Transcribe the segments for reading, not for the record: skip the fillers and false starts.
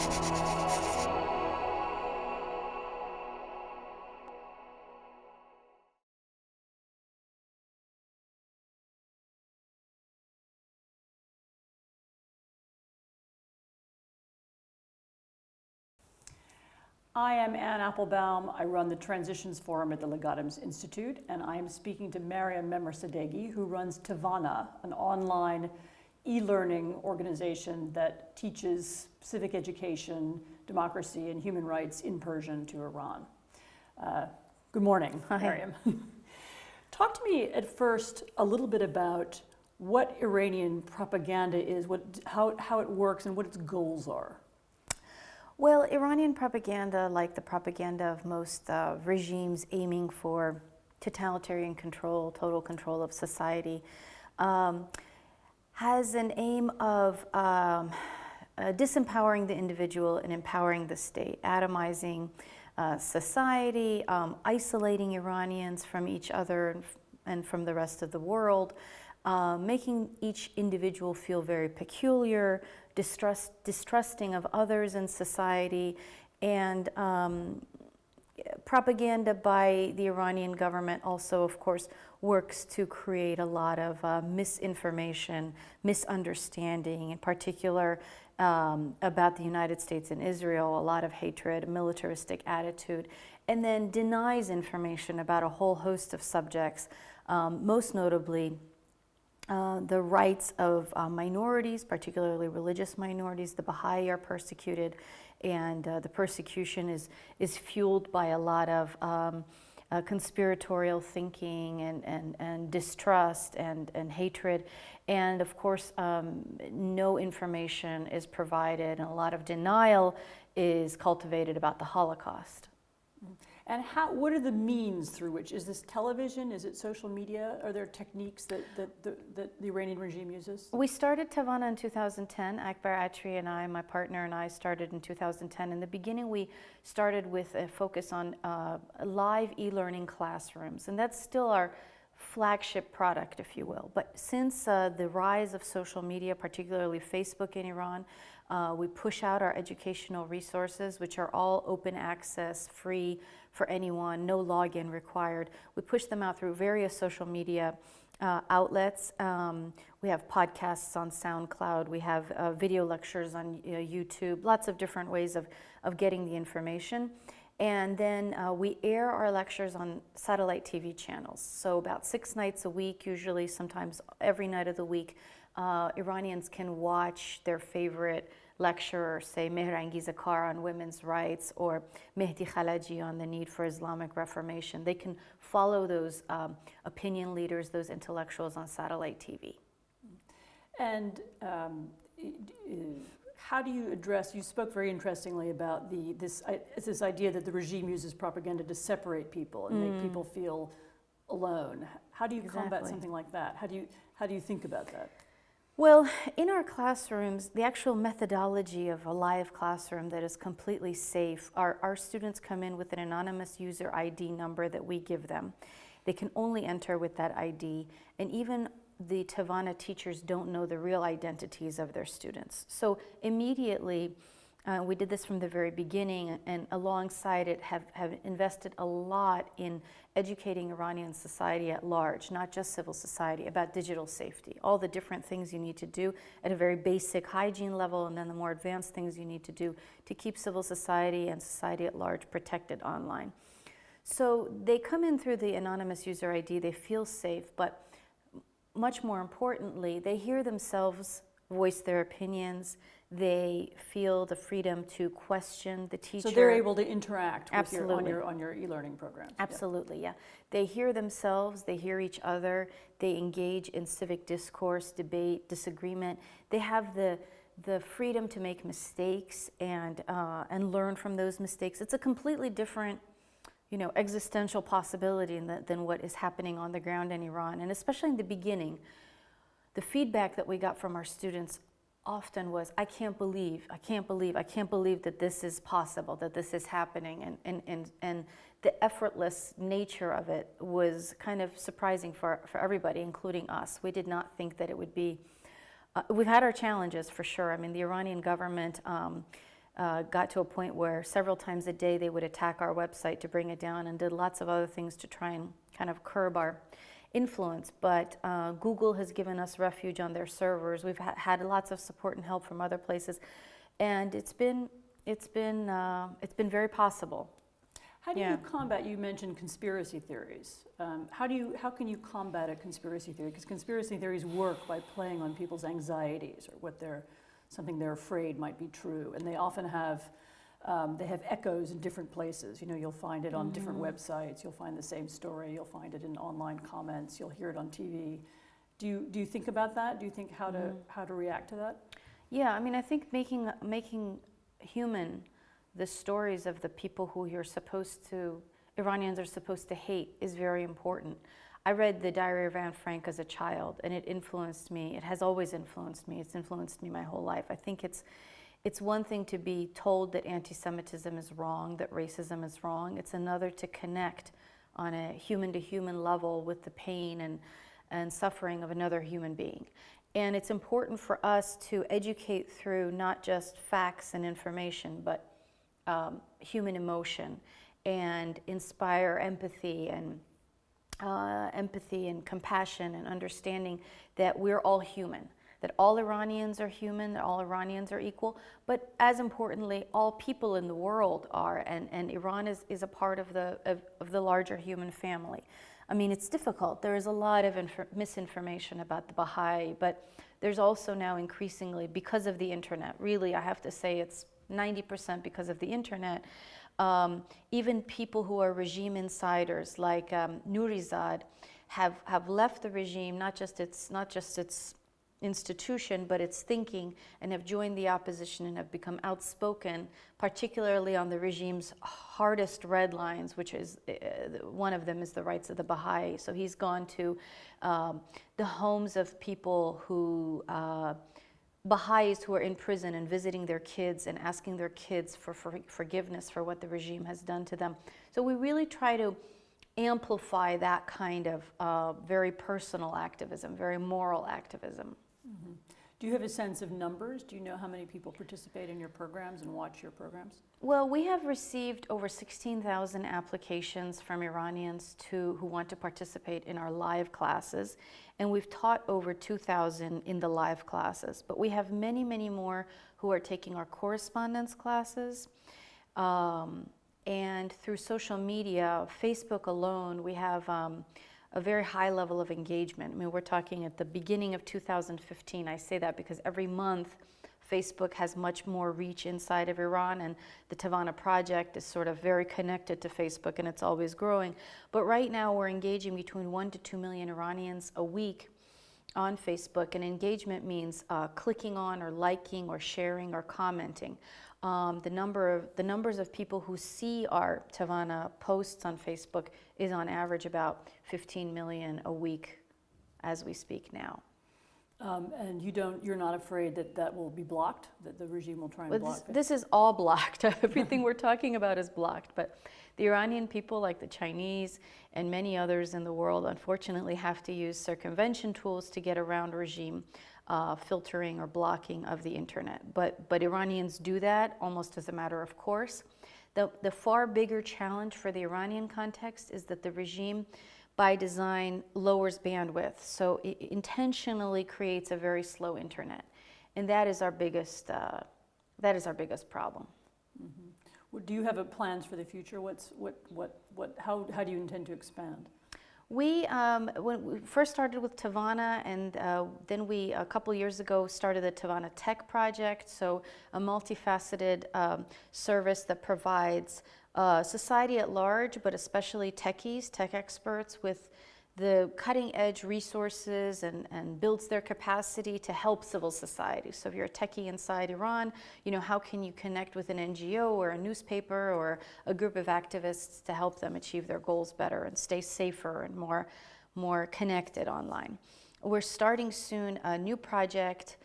I am Anne Applebaum. I run the Transitions Forum at the Legatum Institute, and I am speaking to Mariam Memarsadeghi, who runs Tavaana, an online e-learning organization that teaches civic education, democracy, and human rights in Persian to Iran. Good morning, Mariam. Talk to me at first a little bit about what Iranian propaganda is, how it works, and what its goals are. Well, Iranian propaganda, like the propaganda of most regimes aiming for totalitarian control, total control of society, has an aim of disempowering the individual and empowering the state, atomizing society, isolating Iranians from each other and from the rest of the world, making each individual feel very peculiar, distrusting of others in society, and propaganda by the Iranian government also, of course, works to create a lot of misinformation, misunderstanding, in particular about the United States and Israel, a lot of hatred, a militaristic attitude, and then denies information about a whole host of subjects, most notably the rights of minorities, particularly religious minorities. The Baha'i are persecuted, and the persecution is fueled by a lot of conspiratorial thinking and distrust and hatred. And of course, no information is provided, and a lot of denial is cultivated about the Holocaust. And what are the means through which? Is this television? Is it social media? Are there techniques that the Iranian regime uses? We started Tavaana in 2010. Akbar Atri and I, my partner and I, started in 2010. In the beginning, we started with a focus on live e-learning classrooms, and that's still our flagship product, if you will. But since the rise of social media, particularly Facebook in Iran, we push out our educational resources, which are all open access, free for anyone, no login required. We push them out through various social media outlets. We have podcasts on SoundCloud. We have video lectures on YouTube, lots of different ways of getting the information. And then we air our lectures on satellite TV channels. So about 6 nights a week, usually sometimes every night of the week, Iranians can watch their favorite lecturer, say Mehrangiz Kar on women's rights, or Mehdi Khalaji on the need for Islamic reformation. They can follow those opinion leaders, those intellectuals on satellite TV. And how do you address, you spoke very interestingly about this idea that the regime uses propaganda to separate people and make people feel alone. How do you combat something like that? How do you think about that? Well, in our classrooms, the actual methodology of a live classroom that is completely safe, our students come in with an anonymous user ID number that we give them. They can only enter with that ID, and even the Tavaana teachers don't know the real identities of their students. So immediately, we did this from the very beginning, and alongside it have invested a lot in educating Iranian society at large, not just civil society, about digital safety, all the different things you need to do at a very basic hygiene level, and then the more advanced things you need to do to keep civil society and society at large protected online. So they come in through the anonymous user ID, they feel safe, but much more importantly, they hear themselves voice their opinions. They feel the freedom to question the teacher. So they're able to interact with Absolutely. on your e-learning programs. Absolutely, yeah. They hear themselves, they hear each other, they engage in civic discourse, debate, disagreement. They have the freedom to make mistakes and learn from those mistakes. It's a completely different, existential possibility than what is happening on the ground in Iran. And especially in the beginning, the feedback that we got from our students often was, I can't believe that this is possible, that this is happening. And the effortless nature of it was kind of surprising for everybody, including us. We did not think that it would be, we've had our challenges for sure. I mean, the Iranian government got to a point where several times a day they would attack our website to bring it down, and did lots of other things to try and kind of curb our influence. But Google has given us refuge on their servers. We've had lots of support and help from other places, and it's been very possible. How do you combat, you mentioned conspiracy theories. How can you combat a conspiracy theory? Because conspiracy theories work by playing on people's anxieties, or something they're afraid might be true. And they often have, they have echoes in different places. You know, you'll find it on different websites, you'll find the same story, you'll find it in online comments, you'll hear it on TV. Do you think about that? Do you think how to react to that? Yeah, I mean, I think making human the stories of the people who Iranians are supposed to hate is very important. I read The Diary of Anne Frank as a child, and it influenced me. It has always influenced me. It's influenced me my whole life. I think it's one thing to be told that anti-Semitism is wrong, that racism is wrong. It's another to connect on a human-to-human level with the pain and suffering of another human being. And it's important for us to educate through not just facts and information, but human emotion, and inspire empathy and compassion and understanding that we're all human, that all Iranians are human, that all Iranians are equal, but as importantly, all people in the world are, and Iran is a part of the larger human family. I mean, it's difficult. There is a lot of misinformation about the Baha'i, but there's also now increasingly, because of the internet, really I have to say it's 90% because of the internet, even people who are regime insiders like Nurizad have left the regime, not just its institution, but its thinking, and have joined the opposition and have become outspoken, particularly on the regime's hardest red lines, which is one of them is the rights of the Baha'i. So he's gone to the homes of people who Baha'is who are in prison, and visiting their kids and asking their kids for forgiveness for what the regime has done to them. So we really try to amplify that kind of very personal activism, very moral activism. Mm-hmm. Do you have a sense of numbers? Do you know how many people participate in your programs and watch your programs? Well, we have received over 16,000 applications from Iranians who want to participate in our live classes, and we've taught over 2,000 in the live classes. But we have many, many more who are taking our correspondence classes. And through social media, Facebook alone, we have a very high level of engagement. I mean, we're talking at the beginning of 2015. I say that because every month Facebook has much more reach inside of Iran, and the Tavaana project is sort of very connected to Facebook, and it's always growing. But right now we're engaging between 1 to 2 million Iranians a week on Facebook, and engagement means clicking on or liking or sharing or commenting. The numbers of people who see our Tavaana posts on Facebook is on average about 15 million a week as we speak now. And you're not afraid that will be blocked, that the regime will try and block it? This is all blocked. Everything we're talking about is blocked. But the Iranian people, like the Chinese and many others in the world, unfortunately have to use circumvention tools to get around regime filtering or blocking of the internet. But Iranians do that almost as a matter of course. The far bigger challenge for the Iranian context is that the regime, by design, lowers bandwidth, so it intentionally creates a very slow internet, and that is our biggest problem. Mm-hmm. Well, do you have plans for the future? How do you intend to expand? When we first started with Tavaana, and then we, a couple years ago, started the Tavaana Tech Project, so a multifaceted service that provides society at large, but especially techies, tech experts, with the cutting-edge resources and builds their capacity to help civil society. So if you're a techie inside Iran, you know, how can you connect with an NGO or a newspaper or a group of activists to help them achieve their goals better and stay safer and more connected online. We're starting soon a new project,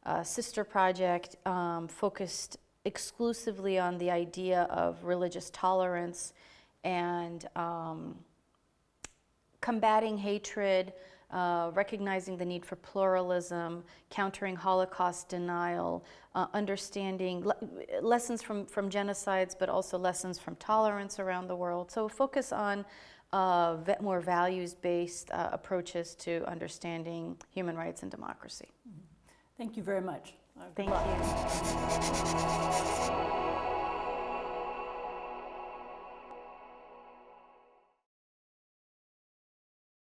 a sister project, focused exclusively on the idea of religious tolerance and combating hatred, recognizing the need for pluralism, countering Holocaust denial, understanding lessons from genocides, but also lessons from tolerance around the world. So focus on more values-based approaches to understanding human rights and democracy. Thank you very much. Thank you.